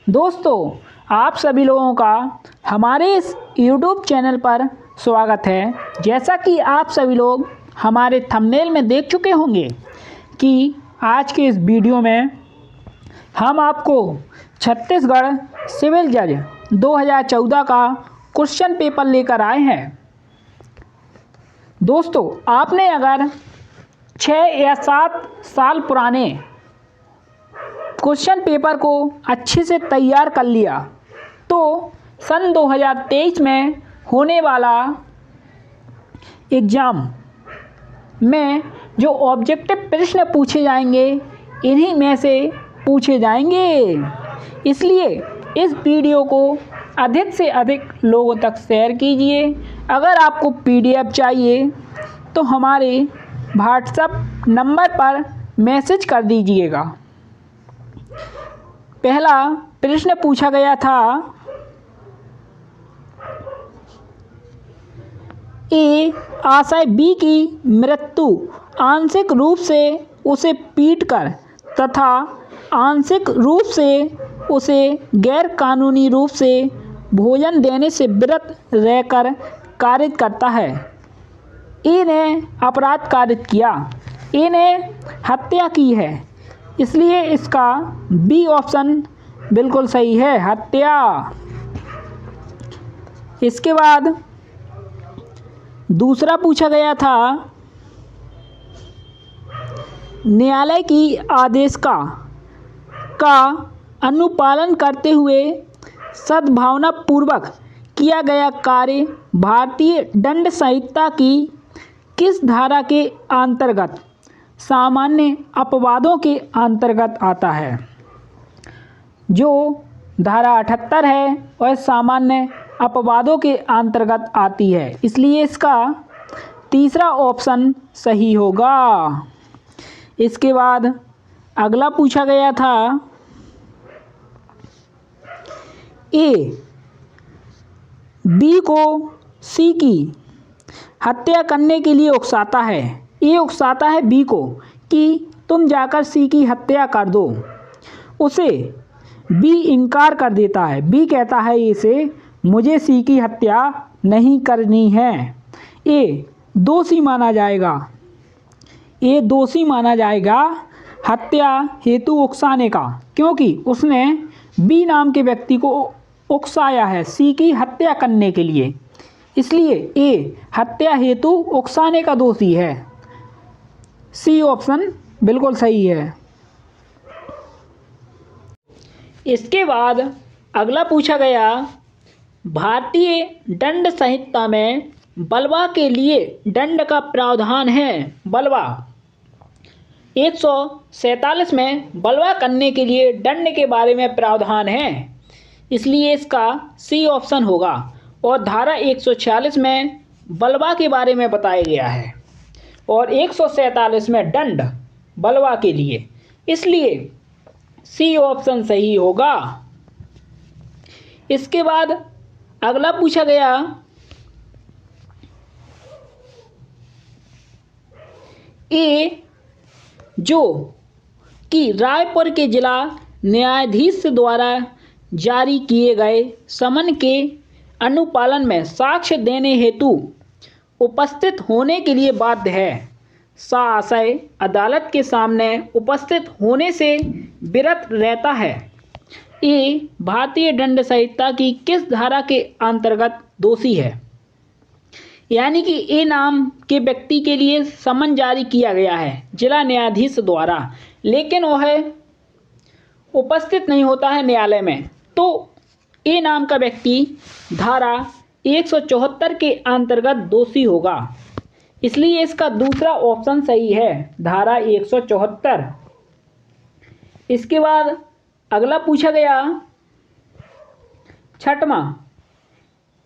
दोस्तों, आप सभी लोगों का हमारे इस YouTube चैनल पर स्वागत है। जैसा कि आप सभी लोग हमारे थंबनेल में देख चुके होंगे कि आज के इस वीडियो में हम आपको छत्तीसगढ़ सिविल जज 2014 का क्वेश्चन पेपर लेकर आए हैं। दोस्तों, आपने अगर 6 या 7 साल पुराने क्वेश्चन पेपर को अच्छे से तैयार कर लिया तो सन 2023 में होने वाला एग्ज़ाम में जो ऑब्जेक्टिव प्रश्न पूछे जाएंगे इन्हीं में से पूछे जाएंगे। इसलिए इस वीडियो को अधिक से अधिक लोगों तक शेयर कीजिए। अगर आपको PDF चाहिए तो हमारे व्हाट्सएप नंबर पर मैसेज कर दीजिएगा। पहला प्रश्न पूछा गया था, ए आशय बी की मृत्यु आंशिक रूप से उसे पीटकर तथा आंशिक रूप से उसे गैर कानूनी रूप से भोजन देने से विरत रहकर कारित करता है। ए ने अपराध कारित किया, ए ने हत्या की है, इसलिए इसका बी ऑप्शन बिल्कुल सही है, हत्या। इसके बाद दूसरा पूछा गया था, न्यायालय की आदेश का अनुपालन करते हुए सद्भावना पूर्वक किया गया कार्य भारतीय दंड संहिता की किस धारा के अंतर्गत सामान्य अपवादों के अंतर्गत आता है? जो धारा 78 है वह सामान्य अपवादों के अंतर्गत आती है, इसलिए इसका तीसरा ऑप्शन सही होगा। इसके बाद अगला पूछा गया था, ए बी को सी की हत्या करने के लिए उकसाता है। ए उकसाता है बी को कि तुम जाकर सी की हत्या कर दो। उसे बी इनकार कर देता है। बी कहता है ए से, मुझे सी की हत्या नहीं करनी है। ए दोषी माना जाएगा, ए दोषी माना जाएगा हत्या हेतु उकसाने का, क्योंकि उसने बी नाम के व्यक्ति को उकसाया है सी की हत्या करने के लिए, इसलिए ए हत्या हेतु उकसाने का दोषी है। सी ऑप्शन बिल्कुल सही है। इसके बाद अगला पूछा गया, भारतीय दंड संहिता में बलवा के लिए दंड का प्रावधान है। बलवा 147 में बलवा करने के लिए दंड के बारे में प्रावधान है, इसलिए इसका सी ऑप्शन होगा। और धारा 146 में बलवा के बारे में बताया गया है और 147 में दंड बलवा के लिए, इसलिए सी ऑप्शन सही होगा। इसके बाद अगला पूछा गया, ए जो कि रायपुर के जिला न्यायाधीश द्वारा जारी किए गए समन के अनुपालन में साक्ष्य देने हेतु उपस्थित होने के लिए बाध्य है। सा आशय अदालत के सामने उपस्थित होने से विरत रहता है। ए भारतीय दंड संहिता की किस धारा के अंतर्गत दोषी है? यानी कि ए नाम के व्यक्ति के लिए समन जारी किया गया है जिला न्यायाधीश द्वारा, लेकिन वह उपस्थित नहीं होता है न्यायालय में, तो ए नाम का व्यक्ति धारा 174 के अंतर्गत दोषी होगा, इसलिए इसका दूसरा ऑप्शन सही है, धारा 174। इसके बाद अगला पूछा गया, छठवां,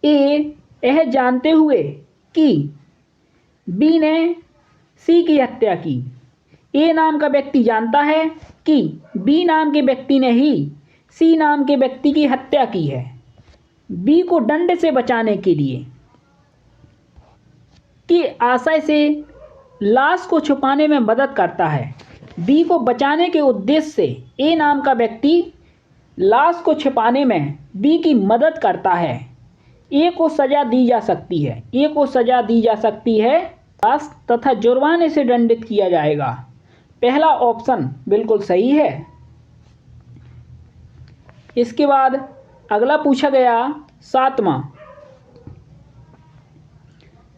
ए यह जानते हुए कि बी ने सी की हत्या की। ए नाम का व्यक्ति जानता है कि बी नाम के व्यक्ति ने ही सी नाम के व्यक्ति की हत्या की है। बी को दंड से बचाने के लिए कि आशय से लाश को छुपाने में मदद करता है। बी को बचाने के उद्देश्य से ए नाम का व्यक्ति लाश को छिपाने में बी की मदद करता है, ए को सजा दी जा सकती है। ए को सजा दी जा सकती है लाश तथा जुर्माने से दंडित किया जाएगा। पहला ऑप्शन बिल्कुल सही है। इसके बाद अगला पूछा गया 7वां,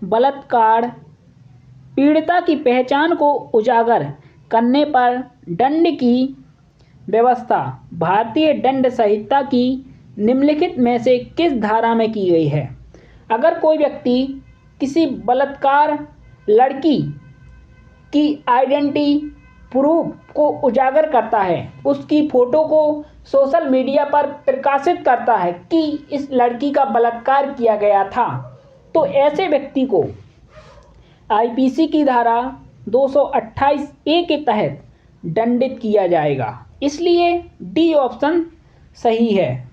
बलात्कार पीड़िता की पहचान को उजागर करने पर दंड की व्यवस्था भारतीय दंड संहिता की निम्नलिखित में से किस धारा में की गई है? अगर कोई व्यक्ति किसी बलात्कार लड़की की आइडेंटिटी प्रूफ को उजागर करता है, उसकी फोटो को सोशल मीडिया पर प्रकाशित करता है कि इस लड़की का बलात्कार किया गया था, तो ऐसे व्यक्ति को आईपीसी की धारा 228 ए के तहत दंडित किया जाएगा। इसलिए डी ऑप्शन सही है।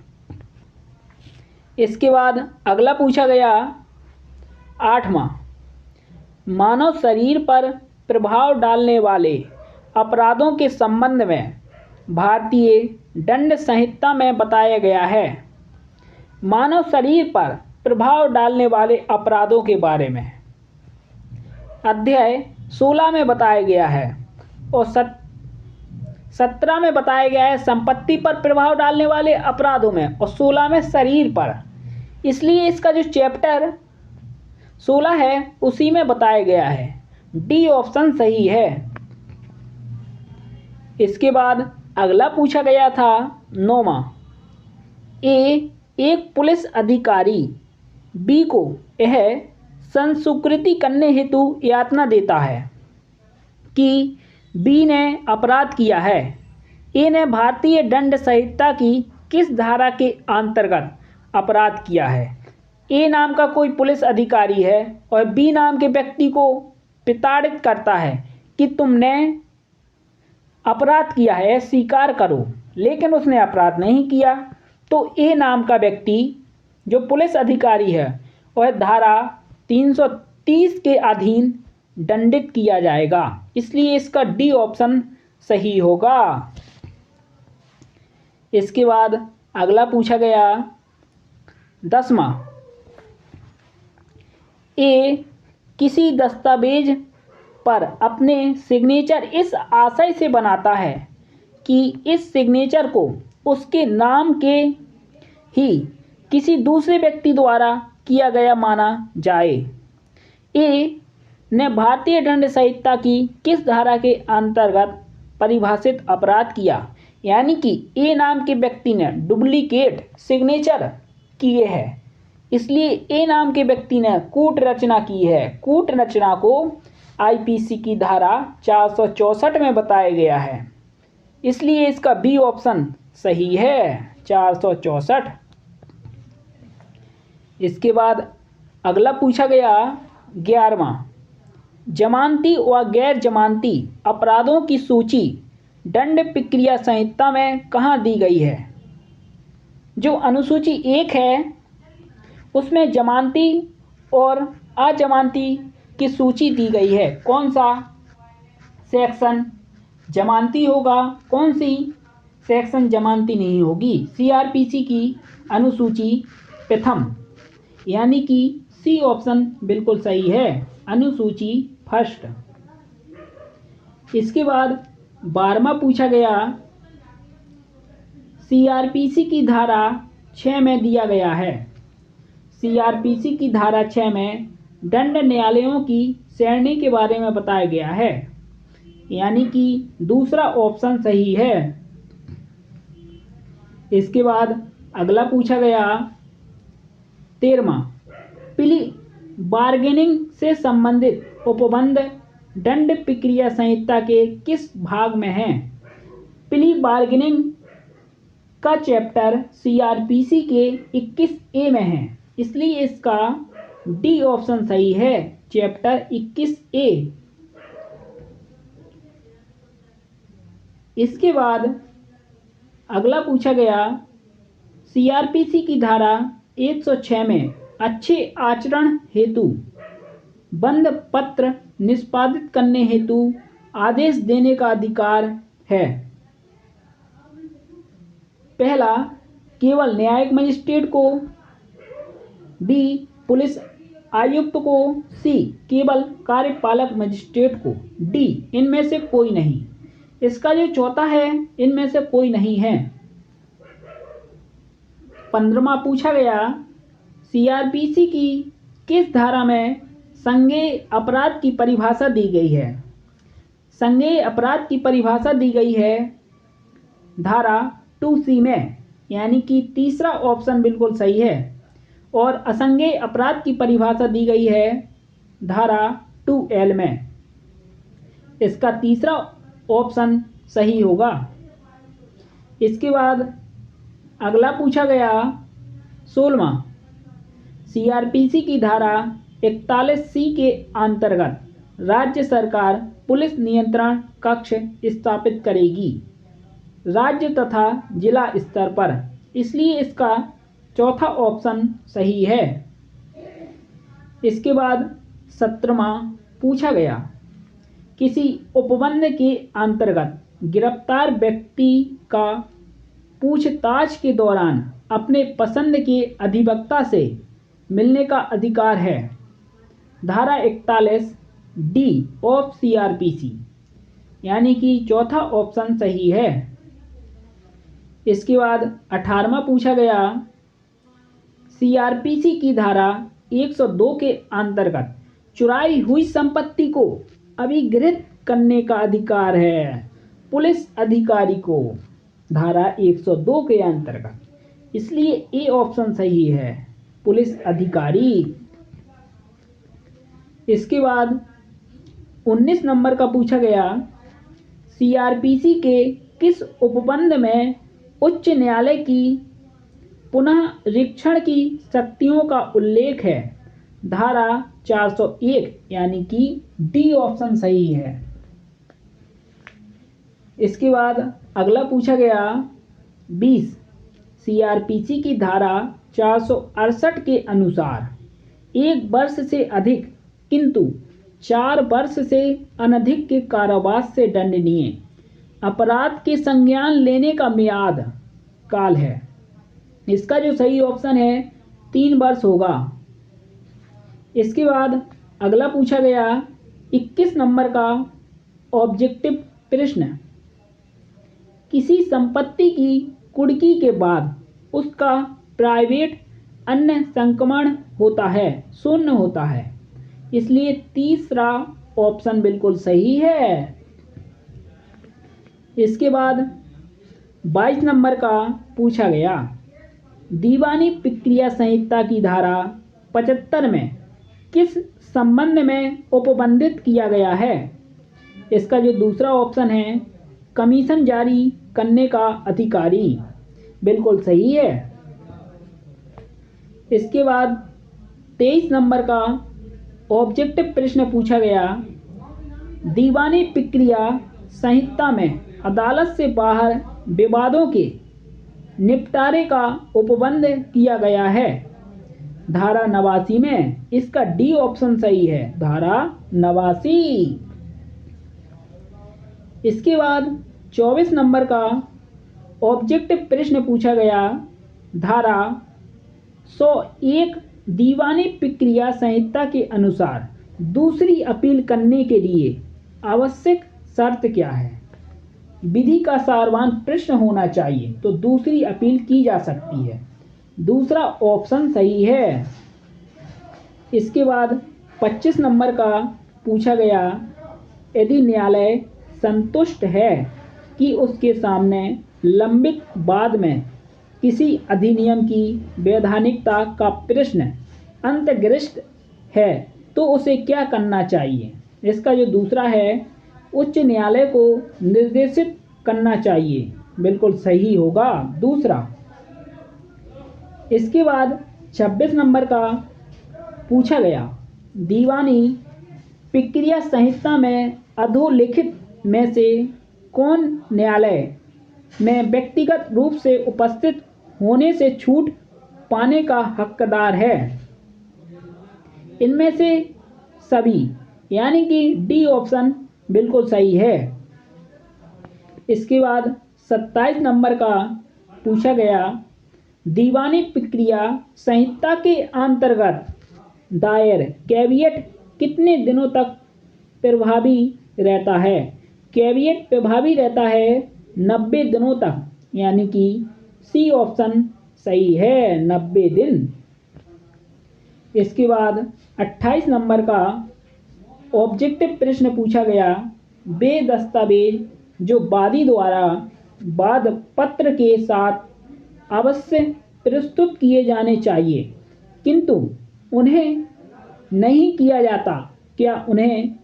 इसके बाद अगला पूछा गया 8वां, मानव शरीर पर प्रभाव डालने वाले अपराधों के संबंध में भारतीय दंड संहिता में बताया गया है। मानव शरीर पर प्रभाव डालने वाले अपराधों के बारे में अध्याय 16 में बताया गया है और 17 में बताया गया है संपत्ति पर प्रभाव डालने वाले अपराधों में, और 16 में शरीर पर। इसलिए इसका जो चैप्टर 16 है उसी में बताया गया है। डी ऑप्शन सही है। इसके बाद अगला पूछा गया था 9वां, एक पुलिस अधिकारी बी को यह संस्वीकृति करने हेतु यातना देता है कि बी ने अपराध किया है। ए ने भारतीय दंड संहिता की किस धारा के अंतर्गत अपराध किया है? ए नाम का कोई पुलिस अधिकारी है और बी नाम के व्यक्ति को प्रताड़ित करता है कि तुमने अपराध किया है, स्वीकार करो, लेकिन उसने अपराध नहीं किया। तो ए नाम का व्यक्ति जो पुलिस अधिकारी है वह धारा 330 के अधीन दंडित किया जाएगा। इसलिए इसका डी ऑप्शन सही होगा। इसके बाद अगला पूछा गया 10वां, ए किसी दस्तावेज पर अपने सिग्नेचर इस आशय से बनाता है कि इस सिग्नेचर को उसके नाम के ही किसी दूसरे व्यक्ति द्वारा किया गया माना जाए। ए ने भारतीय दंड संहिता की किस धारा के अंतर्गत परिभाषित अपराध किया? यानी कि ए नाम के व्यक्ति ने डुप्लीकेट सिग्नेचर किए हैं, इसलिए ए नाम के व्यक्ति ने कूट रचना की है। कूट रचना को आईपीसी की धारा 464 में बताया गया है। इसलिए इसका बी ऑप्शन सही है, 464। इसके बाद अगला पूछा गया 11वां, जमानती व गैर जमानती अपराधों की सूची दंड प्रक्रिया संहिता में कहाँ दी गई है? जो अनुसूची 1 है उसमें जमानती और अजमानती की सूची दी गई है। कौन सा सेक्शन जमानती होगा, कौन सी सेक्शन जमानती नहीं होगी? सीआरपीसी की अनुसूची प्रथम, यानी कि सी ऑप्शन बिल्कुल सही है, अनुसूची फर्स्ट। इसके बाद 12वां पूछा गया सीआरपीसी की धारा 6 में दिया गया है। सीआरपीसी की धारा 6 में दंड न्यायालयों की श्रेणी के बारे में बताया गया है, यानी कि दूसरा ऑप्शन सही है। इसके बाद अगला पूछा गया 13वां, प्ली बार्गेनिंग से संबंधित उपबंध दंड प्रक्रिया संहिता के किस भाग में है? प्ली बार्गेनिंग का चैप्टर सीआरपीसी के 21A में है, इसलिए इसका डी ऑप्शन सही है, चैप्टर 21A। इसके बाद अगला पूछा गया सीआरपीसी की धारा 106 में अच्छे आचरण हेतु बंद पत्र निष्पादित करने हेतु आदेश देने का अधिकार है। पहला केवल न्यायिक मजिस्ट्रेट को, बी पुलिस आयुक्त को, सी केवल कार्यपालक मजिस्ट्रेट को, डी इनमें से कोई नहीं। इसका जो चौथा है इनमें से कोई नहीं है। 15वां पूछा गया सीआरपीसी की किस धारा में संज्ञेय अपराध की परिभाषा दी गई है। संज्ञेय अपराध की परिभाषा दी गई है धारा 2C में, यानी कि तीसरा ऑप्शन बिल्कुल सही है। और असंज्ञेय अपराध की परिभाषा दी गई है धारा 2L में। इसका तीसरा ऑप्शन सही होगा। इसके बाद अगला पूछा गया 16वां सीआरपीसी की धारा 41C के अंतर्गत राज्य सरकार पुलिस नियंत्रण कक्ष स्थापित करेगी राज्य तथा जिला स्तर पर, इसलिए इसका चौथा ऑप्शन सही है। इसके बाद 17वां पूछा गया किसी उपबंध के अंतर्गत गिरफ्तार व्यक्ति का पूछताछ के दौरान अपने पसंद के अधिवक्ता से मिलने का अधिकार है। धारा 41D ऑफ सीआरपीसी, यानी कि चौथा ऑप्शन सही है। इसके बाद 18वां पूछा गया सीआरपीसी की धारा 102 के अंतर्गत चुराई हुई संपत्ति को अभिगृहित करने का अधिकार है पुलिस अधिकारी को, धारा 102 के अंतर्गत, इसलिए ए ऑप्शन सही है, पुलिस अधिकारी। इसके बाद 19 नंबर का पूछा गया सीआरपीसी के किस उपबंध में उच्च न्यायालय की पुनरीक्षण की शक्तियों का उल्लेख है। धारा 401, यानी कि डी ऑप्शन सही है। इसके बाद अगला पूछा गया 20 सीआरपीसी की धारा 468 के अनुसार 1 वर्ष से अधिक किंतु 4 वर्ष से अनधिक के कारावास से दंडनीय अपराध के संज्ञान लेने का मियाद काल है। इसका जो सही ऑप्शन है 3 वर्ष होगा। इसके बाद अगला पूछा गया 21 नंबर का ऑब्जेक्टिव प्रश्न, किसी संपत्ति की कुर्की के बाद उसका प्राइवेट अन्य संक्रमण होता है, शून्य होता है, इसलिए तीसरा ऑप्शन बिल्कुल सही है। इसके बाद 22 नंबर का पूछा गया दीवानी प्रक्रिया संहिता की धारा 75 में किस संबंध में उपबंधित किया गया है। इसका जो दूसरा ऑप्शन है कमीशन जारी करने का अधिकारी, बिल्कुल सही है। इसके बाद 23 नंबर का ऑब्जेक्टिव प्रश्न पूछा गया दीवानी प्रक्रिया संहिता में अदालत से बाहर विवादों के निपटारे का उपबंध किया गया है। धारा 89 में, इसका डी ऑप्शन सही है, धारा 89। इसके बाद 24 नंबर का ऑब्जेक्टिव प्रश्न पूछा गया धारा 101 दीवानी प्रक्रिया संहिता के अनुसार दूसरी अपील करने के लिए आवश्यक शर्त क्या है। विधि का सारवान प्रश्न होना चाहिए तो दूसरी अपील की जा सकती है, दूसरा ऑप्शन सही है। इसके बाद 25 नंबर का पूछा गया यदि न्यायालय संतुष्ट है कि उसके सामने लंबित बाद में किसी अधिनियम की वैधानिकता का प्रश्न अंतर्गत है तो उसे क्या करना चाहिए। इसका जो दूसरा है उच्च न्यायालय को निर्देशित करना चाहिए, बिल्कुल सही होगा दूसरा। इसके बाद 26 नंबर का पूछा गया दीवानी प्रक्रिया संहिता में अधोलिखित में से कौन न्यायालय में व्यक्तिगत रूप से उपस्थित होने से छूट पाने का हकदार है। इनमें से सभी, यानी कि डी ऑप्शन बिल्कुल सही है। इसके बाद 27 नंबर का पूछा गया, दीवानी प्रक्रिया संहिता के अंतर्गत दायर कैविएट कितने दिनों तक प्रभावी रहता है? कैविएट प्रभावी रहता है 90 दिनों तक, यानी कि सी ऑप्शन सही है, 90 दिन। इसके बाद 28 नंबर का ऑब्जेक्टिव प्रश्न पूछा गया, वे दस्तावेज जो वादी द्वारा वाद पत्र के साथ अवश्य प्रस्तुत किए जाने चाहिए किंतु उन्हें नहीं किया जाता, क्या उन्हें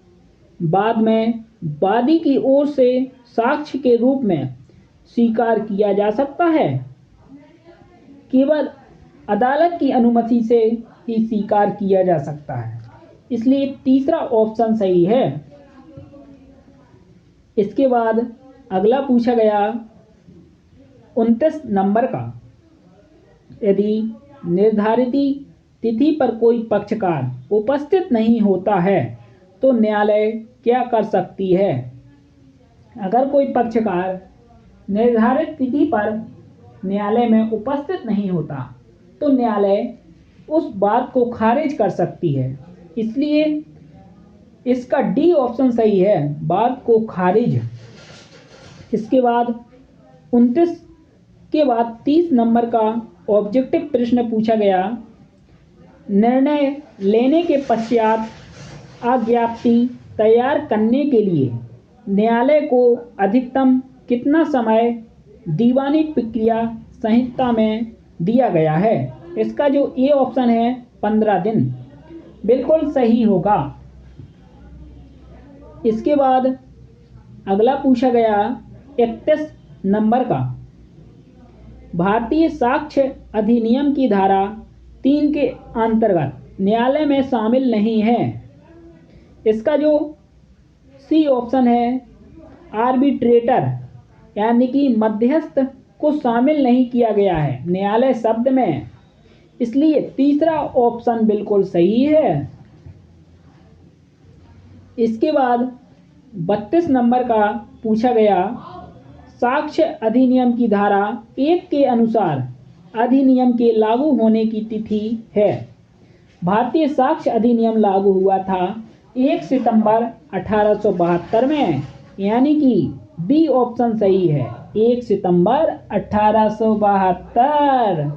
बाद में वादी की ओर से साक्ष्य के रूप में स्वीकार किया जा सकता है? केवल अदालत की अनुमति से ही स्वीकार किया जा सकता है, इसलिए तीसरा ऑप्शन सही है। इसके बाद अगला पूछा गया 29 नंबर का, यदि निर्धारित तिथि पर कोई पक्षकार उपस्थित नहीं होता है तो न्यायालय क्या कर सकती है? अगर कोई पक्षकार निर्धारित तिथि पर न्यायालय में उपस्थित नहीं होता तो न्यायालय उस बात को खारिज कर सकती है, इसलिए इसका डी ऑप्शन सही है, बात को खारिज। इसके बाद 29 के बाद 30 नंबर का ऑब्जेक्टिव प्रश्न पूछा गया, निर्णय लेने के पश्चात अज्ञाप्ति तैयार करने के लिए न्यायालय को अधिकतम कितना समय दीवानी प्रक्रिया संहिता में दिया गया है? इसका जो ए ऑप्शन है 15 दिन, बिल्कुल सही होगा। इसके बाद अगला पूछा गया 31 नंबर का, भारतीय साक्ष्य अधिनियम की धारा 3 के अंतर्गत न्यायालय में शामिल नहीं है। इसका जो सी ऑप्शन है, आर्बिट्रेटर यानी कि मध्यस्थ को शामिल नहीं किया गया है न्यायालय शब्द में, इसलिए तीसरा ऑप्शन बिल्कुल सही है। इसके बाद 32 नंबर का पूछा गया, साक्ष्य अधिनियम की धारा 1 के अनुसार अधिनियम के लागू होने की तिथि है। भारतीय साक्ष्य अधिनियम लागू हुआ था 1 सितंबर 1872 में, यानी कि बी ऑप्शन सही है, 1 सितंबर 1872।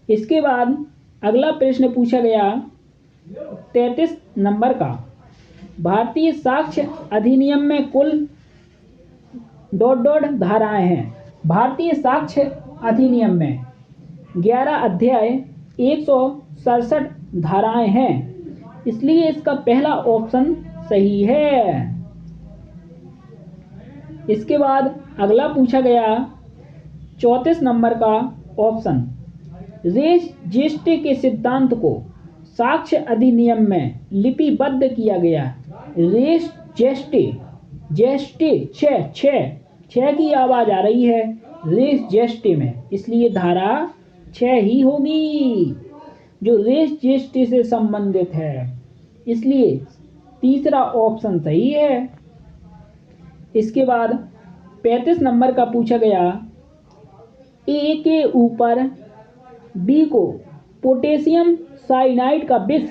इसके बाद अगला प्रश्न पूछा गया 33 नंबर का, भारतीय साक्ष्य अधिनियम में कुल ... धाराएं हैं। भारतीय साक्ष्य अधिनियम में 11 अध्याय 167 धाराएं हैं, इसलिए इसका पहला ऑप्शन सही है। इसके बाद अगला पूछा गया 34 नंबर का ऑप्शन, रेस जेस्टे के सिद्धांत को साक्ष्य अधिनियम में लिपिबद्ध किया गया। रेस जेस्टे, जेस्टे छः की आवाज़ आ रही है रेस जेस्टे में, इसलिए धारा 6 ही होगी जो रेस जेस्टे से संबंधित है, इसलिए तीसरा ऑप्शन सही है। इसके बाद 35 नंबर का पूछा गया, ए के ऊपर बी को पोटेशियम साइनाइड का विष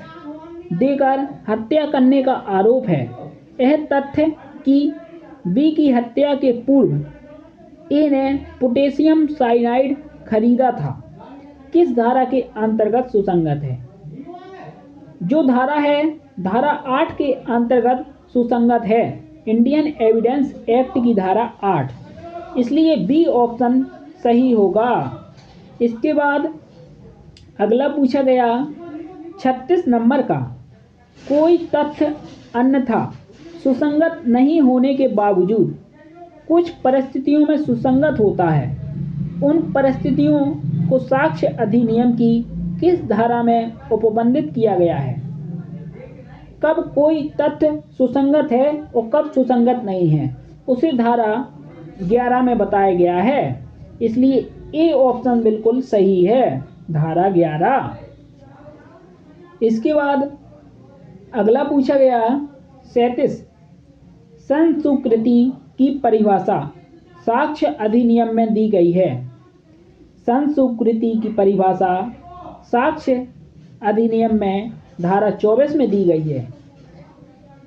देकर हत्या करने का आरोप है। यह तथ्य कि बी की हत्या के पूर्व ए ने पोटेशियम साइनाइड खरीदा था, किस धारा के अंतर्गत सुसंगत है? जो धारा है धारा 8 के अंतर्गत सुसंगत है, इंडियन एविडेंस एक्ट की धारा 8, इसलिए बी ऑप्शन सही होगा। इसके बाद अगला पूछा गया 36 नंबर का, कोई तथ्य अन्यथा सुसंगत नहीं होने के बावजूद कुछ परिस्थितियों में सुसंगत होता है, उन परिस्थितियों को साक्ष्य अधिनियम की किस धारा में उपबंधित किया गया है? कब कोई तथ्य सुसंगत है और कब सुसंगत नहीं है, उसे धारा 11 में बताया गया है, इसलिए ए ऑप्शन बिल्कुल सही है, धारा 11। इसके बाद अगला पूछा गया 37, संस्कृति की परिभाषा साक्ष्य अधिनियम में दी गई है? संस्कृति की परिभाषा साक्ष्य अधिनियम में धारा 24 में दी गई है।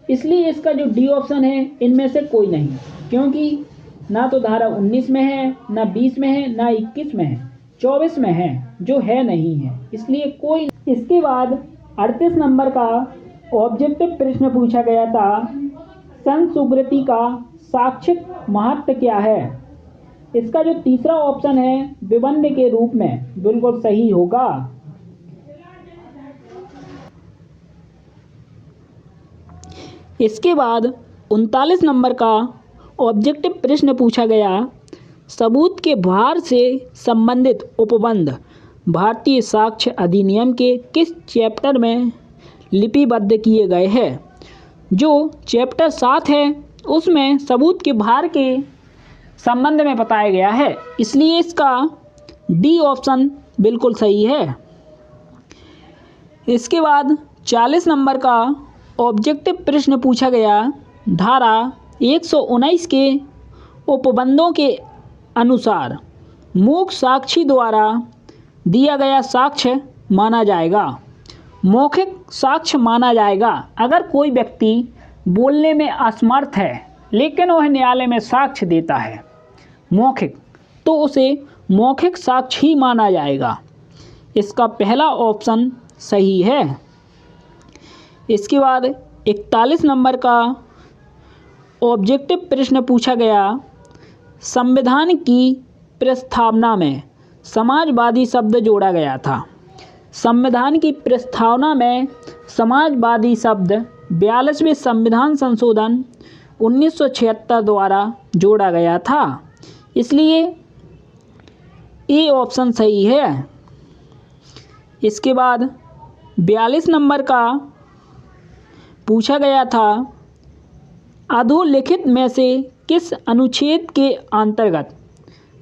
इसलिए इसका जो डी ऑप्शन है इनमें से कोई नहीं, क्योंकि ना तो धारा 19 में है, ना 20 में है, ना 21 में है, 24 में है, जो है नहीं है, इसलिए कोई। इसके बाद 38 नंबर का ऑब्जेक्टिव प्रश्न पूछा गया था, संस्कृति का साक्षिक महत्व क्या है? इसका जो तीसरा ऑप्शन है विबंध के रूप में, बिल्कुल सही होगा। इसके बाद 39 नंबर का ऑब्जेक्टिव प्रश्न पूछा गया, सबूत के भार से संबंधित उपबंध भारतीय साक्ष्य अधिनियम के किस चैप्टर में लिपिबद्ध किए गए हैं? जो चैप्टर 7 है उसमें सबूत के भार के संबंध में बताया गया है, इसलिए इसका डी ऑप्शन बिल्कुल सही है। इसके बाद 40 नंबर का ऑब्जेक्टिव प्रश्न पूछा गया, धारा 119 के उपबंधों के अनुसार मूक साक्षी द्वारा दिया गया साक्ष्य माना जाएगा, मौखिक साक्ष्य माना जाएगा। अगर कोई व्यक्ति बोलने में असमर्थ है लेकिन वह न्यायालय में साक्ष्य देता है मौखिक, तो उसे मौखिक साक्ष्य ही माना जाएगा। इसका पहला ऑप्शन सही है। इसके बाद 41 नंबर का ऑब्जेक्टिव प्रश्न पूछा गया, संविधान की प्रस्तावना में समाजवादी शब्द जोड़ा गया था। संविधान की प्रस्तावना में समाजवादी शब्द 42वें संविधान संशोधन 1976 द्वारा जोड़ा गया था, इसलिए ए ऑप्शन सही है। इसके बाद 42 नंबर का पूछा गया था, अधोलिखित में से किस अनुच्छेद के अंतर्गत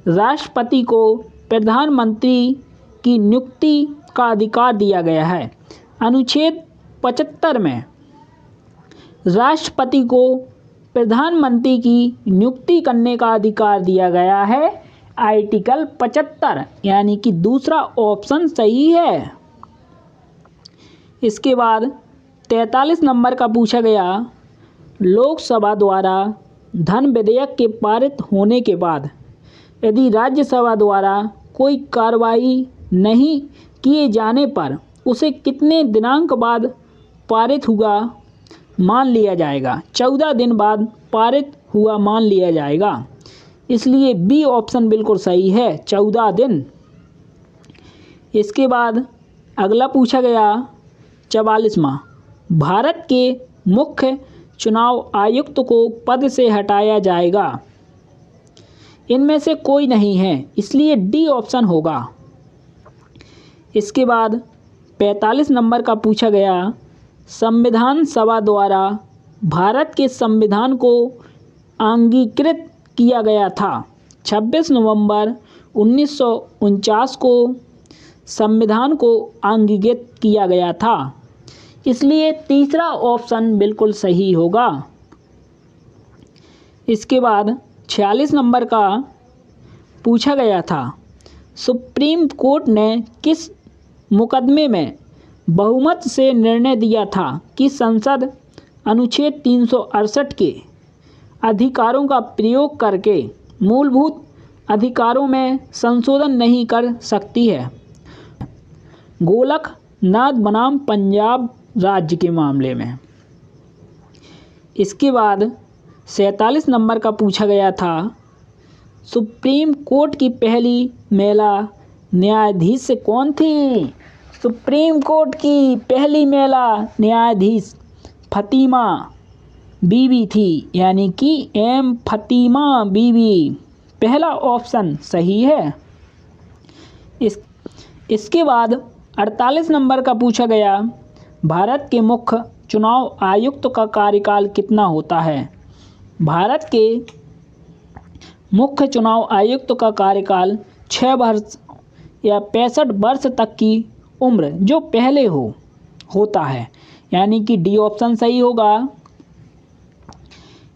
राष्ट्रपति को प्रधानमंत्री की नियुक्ति का अधिकार दिया गया है? अनुच्छेद 75 में राष्ट्रपति को प्रधानमंत्री की नियुक्ति करने का अधिकार दिया गया है, आर्टिकल 75, यानी कि दूसरा ऑप्शन सही है। इसके बाद 43 नंबर का पूछा गया, लोकसभा द्वारा धन विधेयक के पारित होने के बाद यदि राज्यसभा द्वारा कोई कार्रवाई नहीं किए जाने पर उसे कितने दिनांक बाद पारित हुआ मान लिया जाएगा? 14 दिन बाद पारित हुआ मान लिया जाएगा, इसलिए बी ऑप्शन बिल्कुल सही है, 14 दिन। इसके बाद अगला पूछा गया 44वां, भारत के मुख्य चुनाव आयुक्त को पद से हटाया जाएगा? इनमें से कोई नहीं है, इसलिए डी ऑप्शन होगा। इसके बाद 45 नंबर का पूछा गया, संविधान सभा द्वारा भारत के संविधान को अंगीकृत किया गया था। 26 नवंबर 1949 को संविधान को अंगीकृत किया गया था, इसलिए तीसरा ऑप्शन बिल्कुल सही होगा। इसके बाद 46 नंबर का पूछा गया था, सुप्रीम कोर्ट ने किस मुकदमे में बहुमत से निर्णय दिया था कि संसद अनुच्छेद 368 के अधिकारों का प्रयोग करके मूलभूत अधिकारों में संशोधन नहीं कर सकती है? गोलकनाथ बनाम पंजाब राज्य के मामले में। इसके बाद 47 नंबर का पूछा गया था, सुप्रीम कोर्ट की पहली महिला न्यायाधीश कौन थी? सुप्रीम कोर्ट की पहली महिला न्यायाधीश फतीमा बीबी थी, यानी कि एम फतीमा बीबी, पहला ऑप्शन सही है। इसके बाद 48 नंबर का पूछा गया, भारत के मुख्य चुनाव आयुक्त का कार्यकाल कितना होता है? भारत के मुख्य चुनाव आयुक्त का कार्यकाल 6 वर्ष या 65 वर्ष तक की उम्र जो पहले होता है, यानी कि डी ऑप्शन सही होगा।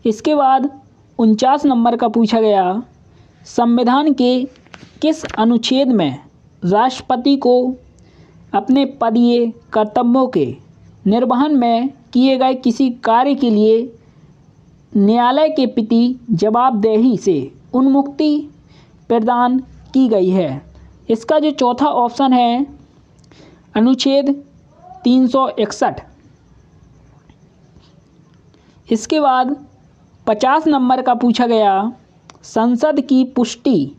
इसके बाद 49 नंबर का पूछा गया, संविधान के किस अनुच्छेद में राष्ट्रपति को अपने पदीय कर्तव्यों के निर्वहन में किए गए किसी कार्य के लिए न्यायालय के प्रति जवाबदेही से उन्मुक्ति प्रदान की गई है? इसका जो चौथा ऑप्शन है अनुच्छेद 361। इसके बाद 50 नंबर का पूछा गया, संसद की पुष्टि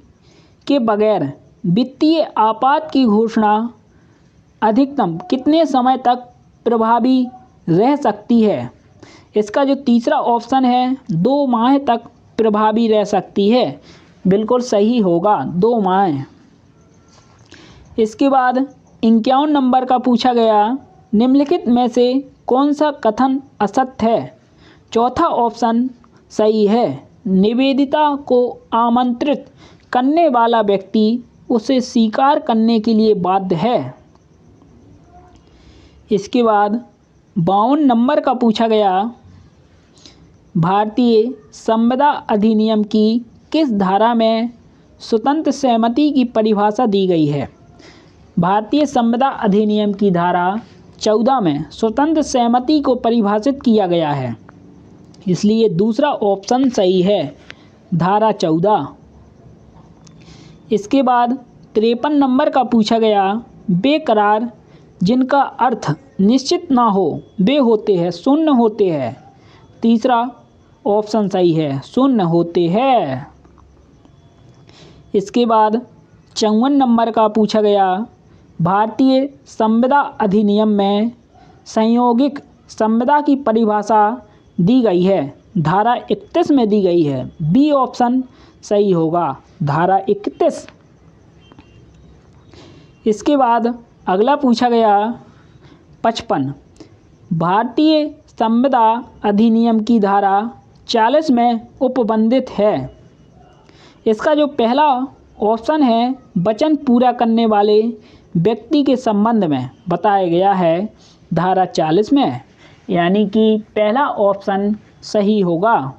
के बगैर वित्तीय आपात की घोषणा अधिकतम कितने समय तक प्रभावी रह सकती है? इसका जो तीसरा ऑप्शन है 2 माह तक प्रभावी रह सकती है। बिल्कुल सही होगा, 2 माह। इसके बाद 51 नंबर का पूछा गया, निम्नलिखित में से कौन सा कथन असत्य है? चौथा ऑप्शन सही है, निवेदिता को आमंत्रित करने वाला व्यक्ति उसे स्वीकार करने के लिए बाध्य है। इसके बाद 52 नंबर का पूछा गया, भारतीय संविदा अधिनियम की किस धारा में स्वतंत्र सहमति की परिभाषा दी गई है? भारतीय संविदा अधिनियम की धारा 14 में स्वतंत्र सहमति को परिभाषित किया गया है, इसलिए दूसरा ऑप्शन सही है, धारा 14। इसके बाद 53 नंबर का पूछा गया, बेकरार जिनका अर्थ निश्चित ना हो वे होते हैं शून्य होते हैं। तीसरा ऑप्शन सही है, शून्य होते हैं। इसके बाद 54 नंबर का पूछा गया, भारतीय संविदा अधिनियम में संयोगिक संविदा की परिभाषा दी गई है, धारा 31 में दी गई है। बी ऑप्शन सही होगा, धारा 31। इसके बाद अगला पूछा गया 55, भारतीय संविदा अधिनियम की धारा 40 में उपबंधित है। इसका जो पहला ऑप्शन है वचन पूरा करने वाले व्यक्ति के संबंध में बताया गया है, धारा 40 में, यानी कि पहला ऑप्शन सही होगा।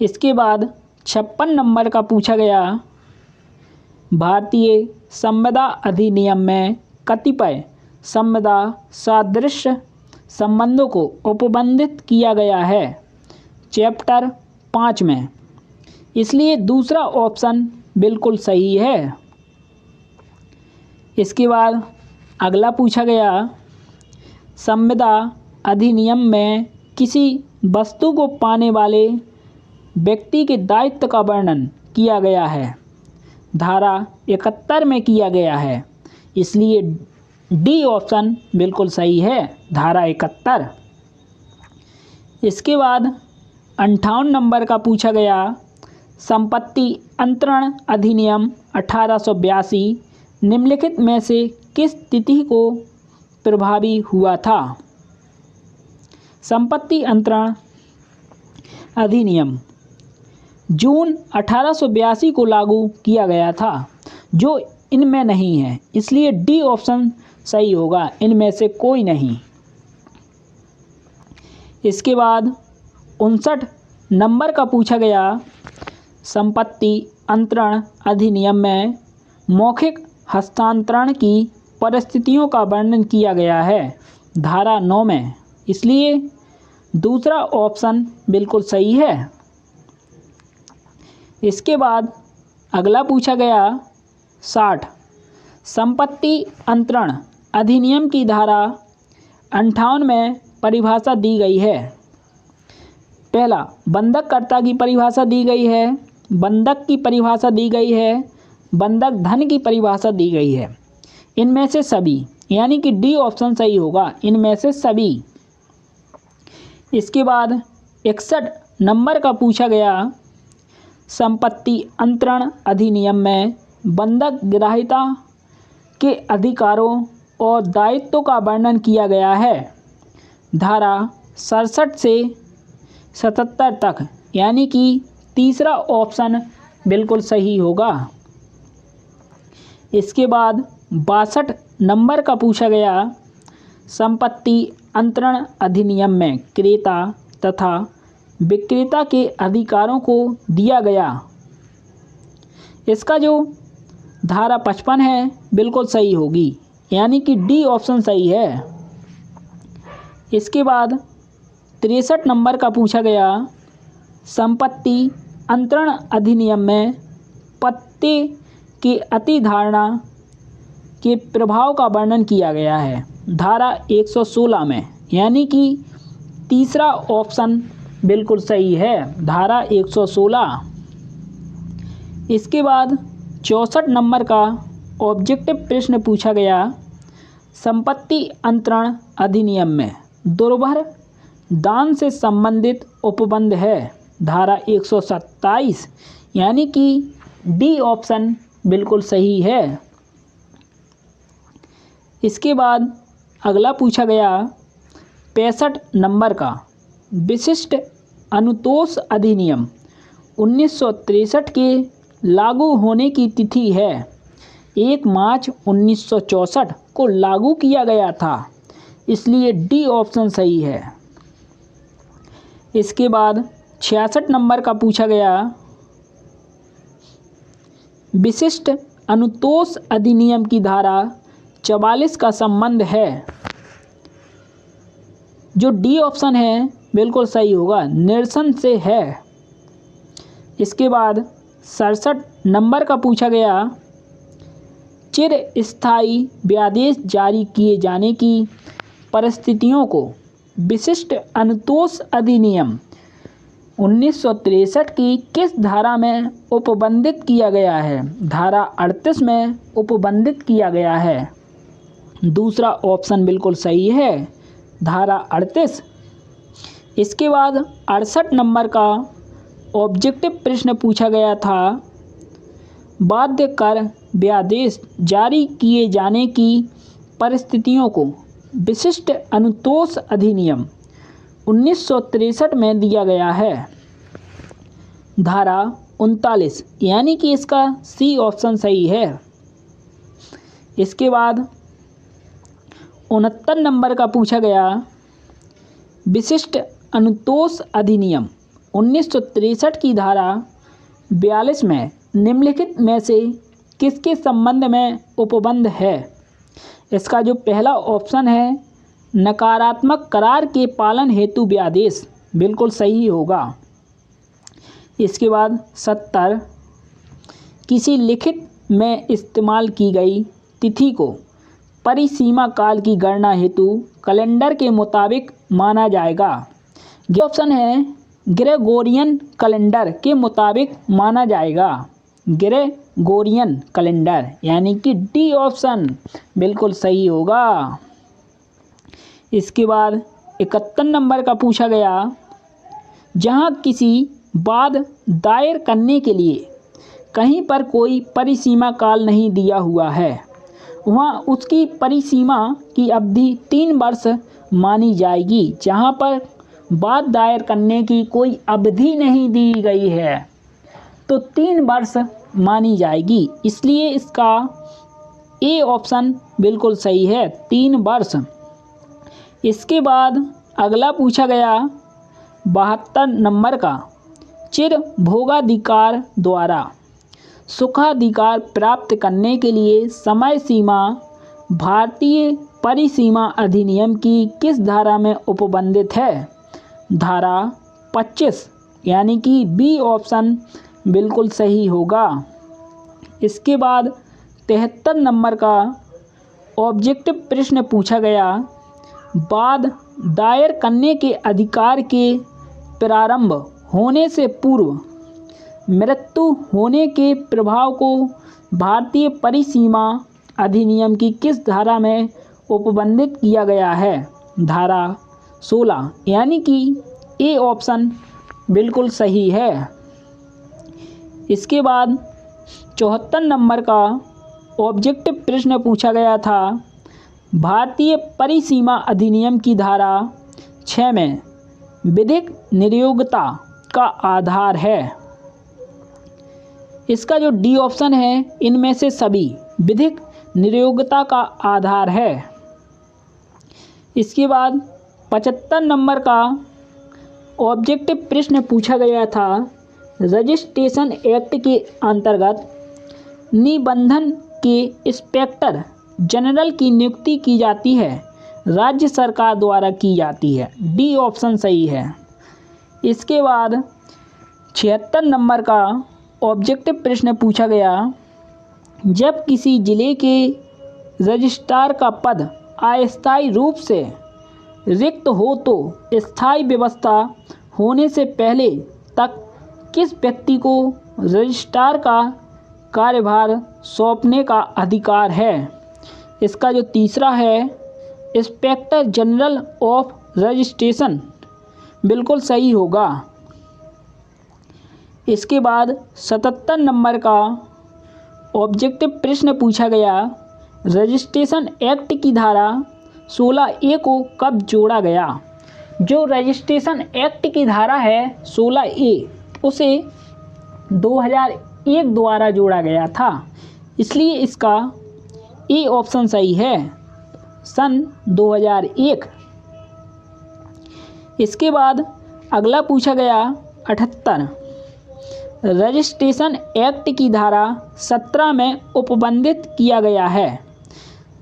इसके बाद 56 नंबर का पूछा गया, भारतीय संविदा अधिनियम में कतिपय संविदा सादृश्य संबंधों को उपबंधित किया गया है चैप्टर 5 में, इसलिए दूसरा ऑप्शन बिल्कुल सही है। इसके बाद अगला पूछा गया, संविदा अधिनियम में किसी वस्तु को पाने वाले व्यक्ति के दायित्व का वर्णन किया गया है, धारा 71 में किया गया है, इसलिए डी ऑप्शन बिल्कुल सही है, धारा 71। इसके बाद 58 नंबर का पूछा गया, संपत्ति अंतरण अधिनियम 1882 निम्नलिखित में से किस तिथि को प्रभावी हुआ था? संपत्ति अंतरण अधिनियम जून 1882 को लागू किया गया था, जो इनमें नहीं है, इसलिए डी ऑप्शन सही होगा, इनमें से कोई नहीं। इसके बाद 59 नंबर का पूछा गया, संपत्ति अंतरण अधिनियम में मौखिक हस्तांतरण की परिस्थितियों का वर्णन किया गया है, धारा 9 में, इसलिए दूसरा ऑप्शन बिल्कुल सही है। इसके बाद अगला पूछा गया 60, संपत्ति अंतरण अधिनियम की धारा 58 में परिभाषा दी गई है। पहला, बंधककर्ता की परिभाषा दी गई है, बंधक की परिभाषा दी गई है, बंधक धन की परिभाषा दी गई है, इनमें से सभी, यानी कि डी ऑप्शन सही होगा, इनमें से सभी। इसके बाद 61 नंबर का पूछा गया, संपत्ति अंतरण अधिनियम में बंधक ग्राह्यता के अधिकारों और दायित्वों का वर्णन किया गया है, धारा 67 से 77 तक, यानी कि तीसरा ऑप्शन बिल्कुल सही होगा। इसके बाद 62 नंबर का पूछा गया, संपत्ति अंतरण अधिनियम में क्रेता तथा विक्रेता के अधिकारों को दिया गया इसका जो धारा 55 है बिल्कुल सही होगी, यानी कि डी ऑप्शन सही है। इसके बाद 63 नंबर का पूछा गया, संपत्ति अंतरण अधिनियम में पत्ते की अतिधारणा के प्रभाव का वर्णन किया गया है धारा 116 में, यानी कि तीसरा ऑप्शन बिल्कुल सही है, धारा 116। इसके बाद 64 नंबर का ऑब्जेक्टिव प्रश्न पूछा गया, संपत्ति अंतरण अधिनियम में दुर्भर दान से संबंधित उपबंध है धारा 127, यानी कि डी ऑप्शन बिल्कुल सही है। इसके बाद अगला पूछा गया 65 नंबर का, विशिष्ट अनुतोष अधिनियम 1963 के लागू होने की तिथि है 1 मार्च 1964 को लागू किया गया था, इसलिए डी ऑप्शन सही है। इसके बाद 66 नंबर का पूछा गया, विशिष्ट अनुतोष अधिनियम की धारा 44 का संबंध है, जो डी ऑप्शन है बिल्कुल सही होगा, निरसन से है। इसके बाद 67 नंबर का पूछा गया, चिर स्थायी व्यादेश जारी किए जाने की परिस्थितियों को विशिष्ट अनुतोष अधिनियम 1963 की किस धारा में उपबंधित किया गया है? धारा 38 में उपबंधित किया गया है। दूसरा ऑप्शन बिल्कुल सही है, धारा 38। इसके बाद 68 नंबर का ऑब्जेक्टिव प्रश्न पूछा गया था, बाध्य कर व्यादेश जारी किए जाने की परिस्थितियों को विशिष्ट अनुतोष अधिनियम 1963 में दिया गया है, धारा 39, यानी कि इसका सी ऑप्शन सही है। इसके बाद 69 नंबर का पूछा गया, विशिष्ट अनुतोष अधिनियम 1963 की धारा 42 में निम्नलिखित में से किसके संबंध में उपबंध है? इसका जो पहला ऑप्शन है, नकारात्मक करार के पालन हेतु व्यादेश, बिल्कुल सही होगा। इसके बाद 70, किसी लिखित में इस्तेमाल की गई तिथि को परिसीमा काल की गणना हेतु कैलेंडर के मुताबिक माना जाएगा। ये ऑप्शन है, ग्रेगोरियन कैलेंडर के मुताबिक माना जाएगा, ग्रेगोरियन कैलेंडर, यानी कि डी ऑप्शन बिल्कुल सही होगा। इसके बाद 71 नंबर का पूछा गया, जहां किसी वाद दायर करने के लिए कहीं पर कोई परिसीमा काल नहीं दिया हुआ है, वहाँ उसकी परिसीमा की अवधि 3 वर्ष मानी जाएगी। जहाँ पर वाद दायर करने की कोई अवधि नहीं दी गई है तो 3 वर्ष मानी जाएगी, इसलिए इसका ए ऑप्शन बिल्कुल सही है, 3 वर्ष। इसके बाद अगला पूछा गया 72 नंबर का, चिर भोगाधिकार द्वारा सुखाधिकार प्राप्त करने के लिए समय सीमा भारतीय परिसीमा अधिनियम की किस धारा में उपबंधित है? धारा 25, यानी कि बी ऑप्शन बिल्कुल सही होगा। इसके बाद 73 नंबर का ऑब्जेक्टिव प्रश्न पूछा गया, वाद दायर करने के अधिकार के प्रारंभ होने से पूर्व मृत्यु होने के प्रभाव को भारतीय परिसीमा अधिनियम की किस धारा में उपबंधित किया गया है? धारा 16, यानी कि ए ऑप्शन बिल्कुल सही है। इसके बाद 74 नंबर का ऑब्जेक्टिव प्रश्न पूछा गया था, भारतीय परिसीमा अधिनियम की धारा 6 में विधिक नियोक्ता का आधार है। इसका जो डी ऑप्शन है, इनमें से सभी विधिक नियोक्ता का आधार है। इसके बाद 75 नंबर का ऑब्जेक्टिव प्रश्न पूछा गया था, रजिस्ट्रेशन एक्ट के अंतर्गत निबंधन के इंस्पेक्टर जनरल की नियुक्ति की जाती है? राज्य सरकार द्वारा की जाती है। डी ऑप्शन सही है। इसके बाद 76 नंबर का ऑब्जेक्टिव प्रश्न पूछा गया, जब किसी जिले के रजिस्ट्रार का पद अस्थायी रूप से रिक्त हो तो स्थायी व्यवस्था होने से पहले तक किस व्यक्ति को रजिस्ट्रार का कार्यभार सौंपने का अधिकार है? इसका जो तीसरा है, इंस्पेक्टर जनरल ऑफ रजिस्ट्रेशन बिल्कुल सही होगा। इसके बाद 77 नंबर का ऑब्जेक्टिव प्रश्न पूछा गया, रजिस्ट्रेशन एक्ट की धारा 16A को कब जोड़ा गया? जो रजिस्ट्रेशन एक्ट की धारा है 16A, उसे 2001 द्वारा जोड़ा गया था, इसलिए इसका ए ऑप्शन सही है, सन 2001। इसके बाद अगला पूछा गया 78, रजिस्ट्रेशन एक्ट की धारा 17 में उपबंधित किया गया है।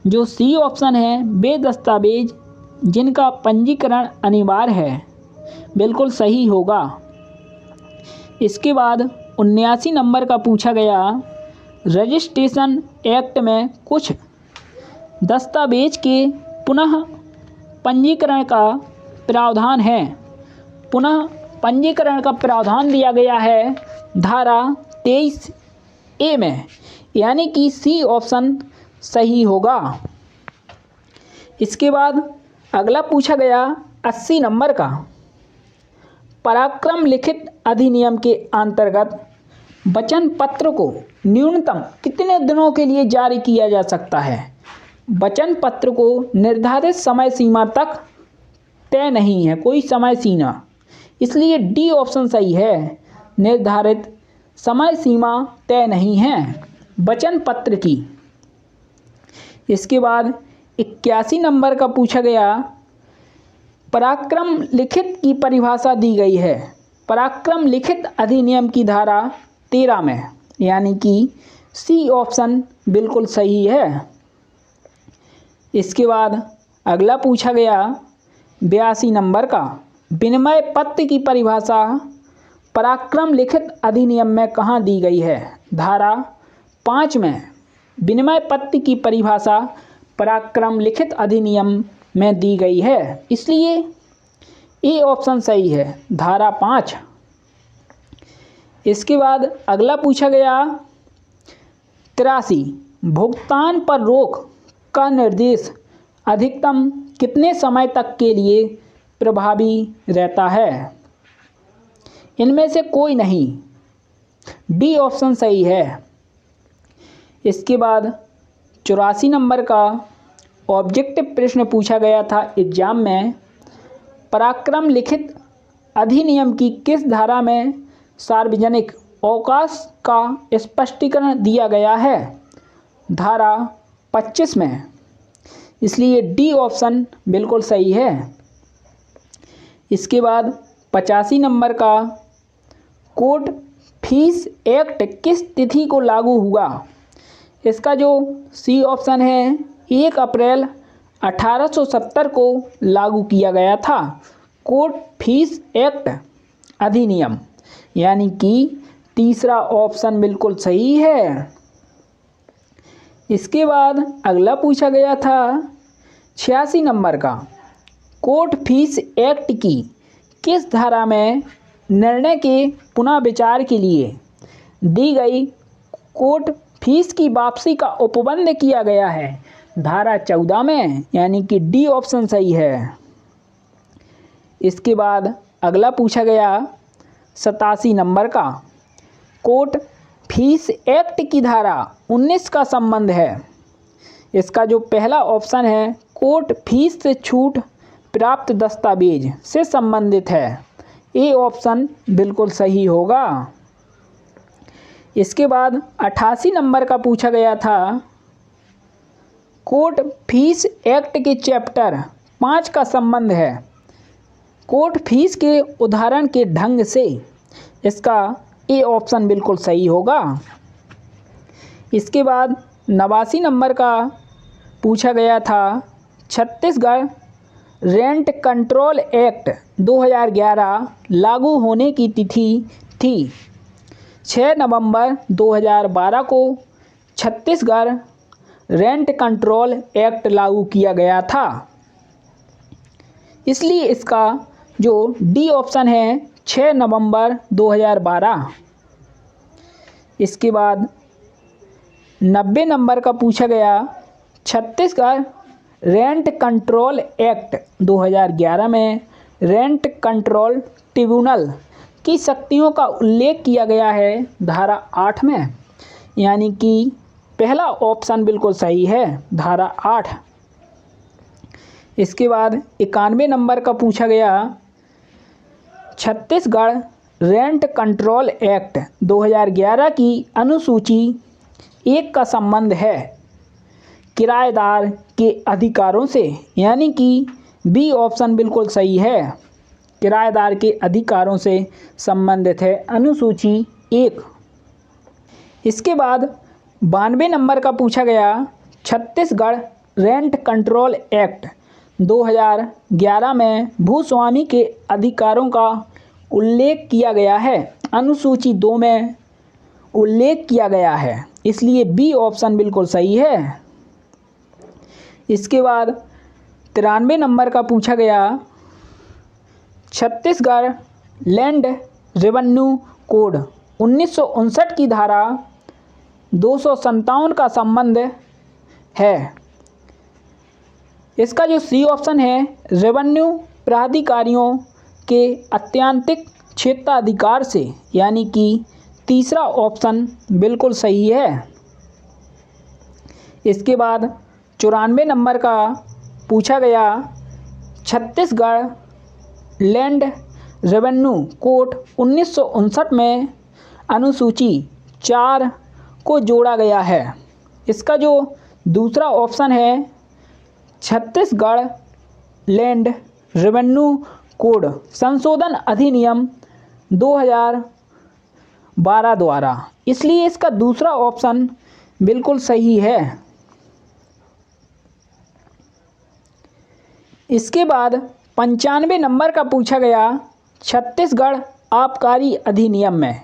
जो सी ऑप्शन है, वे दस्तावेज जिनका पंजीकरण अनिवार्य है, बिल्कुल सही होगा। इसके बाद 79 नंबर का पूछा गया, रजिस्ट्रेशन एक्ट में कुछ दस्तावेज के पुनः पंजीकरण का प्रावधान है। पुनः पंजीकरण का प्रावधान दिया गया है धारा 23A में, यानी कि सी ऑप्शन सही होगा। इसके बाद अगला पूछा गया 80 नंबर का, पराक्रम लिखित अधिनियम के अंतर्गत वचन पत्र को न्यूनतम कितने दिनों के लिए जारी किया जा सकता है? वचन पत्र को निर्धारित समय सीमा तक तय नहीं है कोई समय सीमा, इसलिए डी ऑप्शन सही है, निर्धारित समय सीमा तय नहीं है वचन पत्र की। इसके बाद 81 नंबर का पूछा गया, पराक्रम लिखित की परिभाषा दी गई है पराक्रम लिखित अधिनियम की धारा 13 में, यानी कि सी ऑप्शन बिल्कुल सही है। इसके बाद अगला पूछा गया 82 नंबर का, विनिमय पत्र की परिभाषा पराक्रम लिखित अधिनियम में कहाँ दी गई है? धारा 5 में विनिमय पत्र की परिभाषा पराक्रम लिखित अधिनियम में दी गई है, इसलिए ए ऑप्शन सही है, धारा 5। इसके बाद अगला पूछा गया 83, भुगतान पर रोक का निर्देश अधिकतम कितने समय तक के लिए प्रभावी रहता है? इनमें से कोई नहीं, डी ऑप्शन सही है। इसके बाद 84 नंबर का ऑब्जेक्टिव प्रश्न पूछा गया था एग्जाम में, पराक्रम लिखित अधिनियम की किस धारा में सार्वजनिक अवकाश का स्पष्टीकरण दिया गया है? धारा 25 में, इसलिए डी ऑप्शन बिल्कुल सही है। इसके बाद 85 नंबर का, कोर्ट फीस एक्ट किस तिथि को लागू हुआ? इसका जो सी ऑप्शन है, 1 अप्रैल 1870 को लागू किया गया था कोर्ट फीस एक्ट अधिनियम, यानी कि तीसरा ऑप्शन बिल्कुल सही है। इसके बाद अगला पूछा गया था 86 नंबर का, कोर्ट फीस एक्ट की किस धारा में निर्णय के पुनः विचार के लिए दी गई कोर्ट फीस की वापसी का उपबंध किया गया है? धारा 14 में, यानी कि डी ऑप्शन सही है। इसके बाद अगला पूछा गया 87 नंबर का, कोर्ट फीस एक्ट की धारा 19 का संबंध है? इसका जो पहला ऑप्शन है, कोर्ट फीस से छूट प्राप्त दस्तावेज से संबंधित है, ए ऑप्शन बिल्कुल सही होगा। इसके बाद 88 नंबर का पूछा गया था, कोर्ट फीस एक्ट के चैप्टर 5 का संबंध है कोर्ट फीस के उदाहरण के ढंग से? इसका ए ऑप्शन बिल्कुल सही होगा। इसके बाद 89 नंबर का पूछा गया था, छत्तीसगढ़ रेंट कंट्रोल एक्ट 2011 लागू होने की तिथि थी। 6 नवंबर 2012 को छत्तीसगढ़ रेंट कंट्रोल एक्ट लागू किया गया था, इसलिए इसका जो डी ऑप्शन है 6 नवंबर 2012। इसके बाद 90 नंबर का पूछा गया, छत्तीसगढ़ रेंट कंट्रोल एक्ट 2011 में रेंट कंट्रोल ट्रिब्यूनल की शक्तियों का उल्लेख किया गया है धारा 8 में, यानी कि पहला ऑप्शन बिल्कुल सही है, धारा 8। इसके बाद 91 नंबर का पूछा गया, छत्तीसगढ़ रेंट कंट्रोल एक्ट 2011 की अनुसूची 1 का संबंध है किराएदार के अधिकारों से, यानी कि बी ऑप्शन बिल्कुल सही है, किराएदार के अधिकारों से संबंधित है अनुसूची 1। इसके बाद 92 नंबर का पूछा गया, छत्तीसगढ़ रेंट कंट्रोल एक्ट 2011 में भूस्वामी के अधिकारों का उल्लेख किया गया है, अनुसूची 2 में उल्लेख किया गया है, इसलिए बी ऑप्शन बिल्कुल सही है। इसके बाद 93 नंबर का पूछा गया, छत्तीसगढ़ लैंड रेवेन्यू कोड 1959 की धारा 257 का संबंध है। इसका जो सी ऑप्शन है, रेवेन्यू प्राधिकारियों के आत्यंतिक क्षेत्राधिकार से, यानी कि तीसरा ऑप्शन बिल्कुल सही है। इसके बाद 94 नंबर का पूछा गया, छत्तीसगढ़ लैंड रेवेन्यू कोड 1959 में अनुसूची 4 को जोड़ा गया है। इसका जो दूसरा ऑप्शन है, छत्तीसगढ़ लैंड रेवेन्यू कोड संशोधन अधिनियम 2012 द्वारा, इसलिए इसका दूसरा ऑप्शन बिल्कुल सही है। इसके बाद 95 नंबर का पूछा गया, छत्तीसगढ़ आबकारी अधिनियम में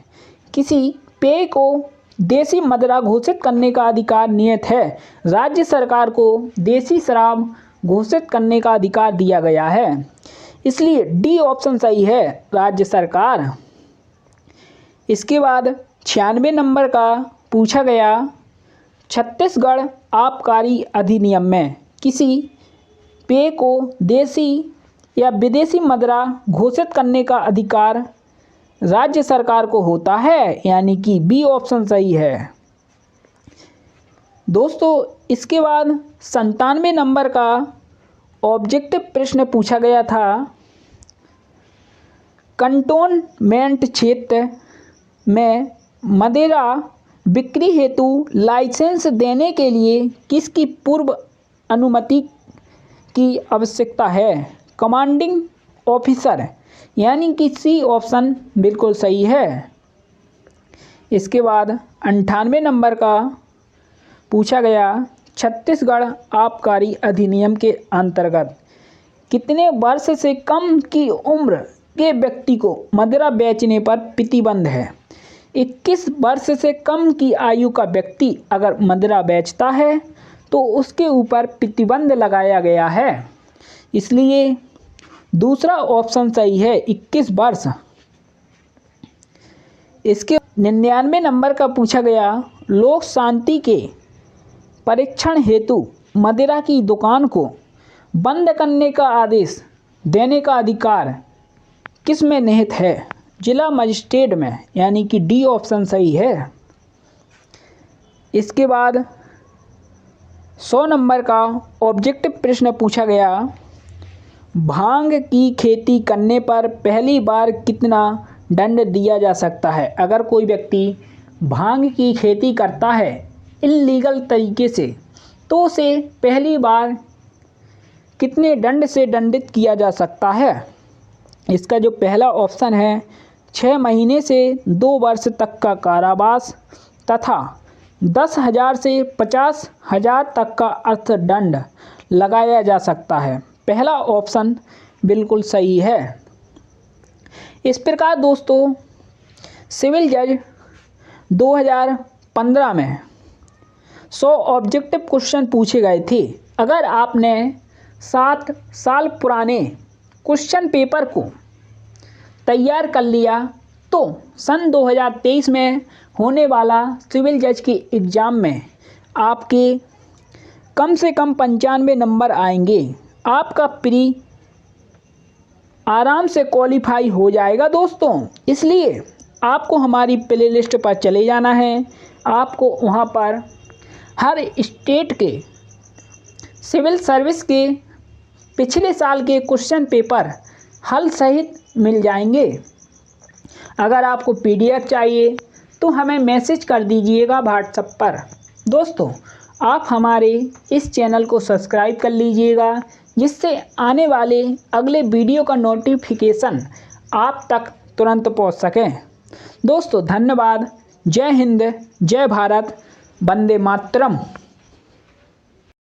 किसी पेय को देसी मदिरा घोषित करने का अधिकार निहित है। राज्य सरकार को देसी शराब घोषित करने का अधिकार दिया गया है, इसलिए डी ऑप्शन सही है, राज्य सरकार। इसके बाद 96 नंबर का पूछा गया, छत्तीसगढ़ आबकारी अधिनियम में किसी पेय को देसी या विदेशी मदिरा घोषित करने का अधिकार राज्य सरकार को होता है, यानी कि बी ऑप्शन सही है। दोस्तों, इसके बाद 97 नंबर का ऑब्जेक्टिव प्रश्न पूछा गया था, कंटोनमेंट क्षेत्र में मदिरा बिक्री हेतु लाइसेंस देने के लिए किसकी पूर्व अनुमति की आवश्यकता है? कमांडिंग ऑफिसर, यानी कि सी ऑप्शन बिल्कुल सही है। इसके बाद 98 नंबर का पूछा गया, छत्तीसगढ़ आबकारी अधिनियम के अंतर्गत कितने वर्ष से कम की उम्र के व्यक्ति को मदिरा बेचने पर प्रतिबंध है? 21 वर्ष से कम की आयु का व्यक्ति अगर मदिरा बेचता है तो उसके ऊपर प्रतिबंध लगाया गया है, इसलिए दूसरा ऑप्शन सही है, 21 वर्ष। इसके 99 नंबर का पूछा गया, लोक शांति के परीक्षण हेतु मदिरा की दुकान को बंद करने का आदेश देने का अधिकार किस में निहित है? जिला मजिस्ट्रेट में, यानी कि डी ऑप्शन सही है। इसके बाद 100 नंबर का ऑब्जेक्टिव प्रश्न पूछा गया, भांग की खेती करने पर पहली बार कितना दंड दिया जा सकता है? अगर कोई व्यक्ति भांग की खेती करता है इल्लीगल तरीके से तो उसे पहली बार कितने दंड से दंडित किया जा सकता है? इसका जो पहला ऑप्शन है, 6 महीने से 2 वर्ष तक का कारावास तथा 10,000 से 50,000 तक का अर्थदंड लगाया जा सकता है। पहला ऑप्शन बिल्कुल सही है। इस प्रकार दोस्तों सिविल जज 2015 में 100 ऑब्जेक्टिव क्वेश्चन पूछे गए थे। अगर आपने 7 साल पुराने क्वेश्चन पेपर को तैयार कर लिया तो सन 2023 में होने वाला सिविल जज के एग्ज़ाम में आपके कम से कम 95 नंबर आएंगे। आपका प्री आराम से क्वालिफाई हो जाएगा दोस्तों। इसलिए आपको हमारी प्लेलिस्ट पर चले जाना है। आपको वहां पर हर स्टेट के सिविल सर्विस के पिछले साल के क्वेश्चन पेपर हल सहित मिल जाएंगे। अगर आपको PDF चाहिए तो हमें मैसेज कर दीजिएगा व्हाट्सएप पर। दोस्तों आप हमारे इस चैनल को सब्सक्राइब कर लीजिएगा, जिससे आने वाले अगले वीडियो का नोटिफिकेशन आप तक तुरंत पहुंच सके। दोस्तों धन्यवाद। जय हिंद, जय भारत, वंदे मातरम।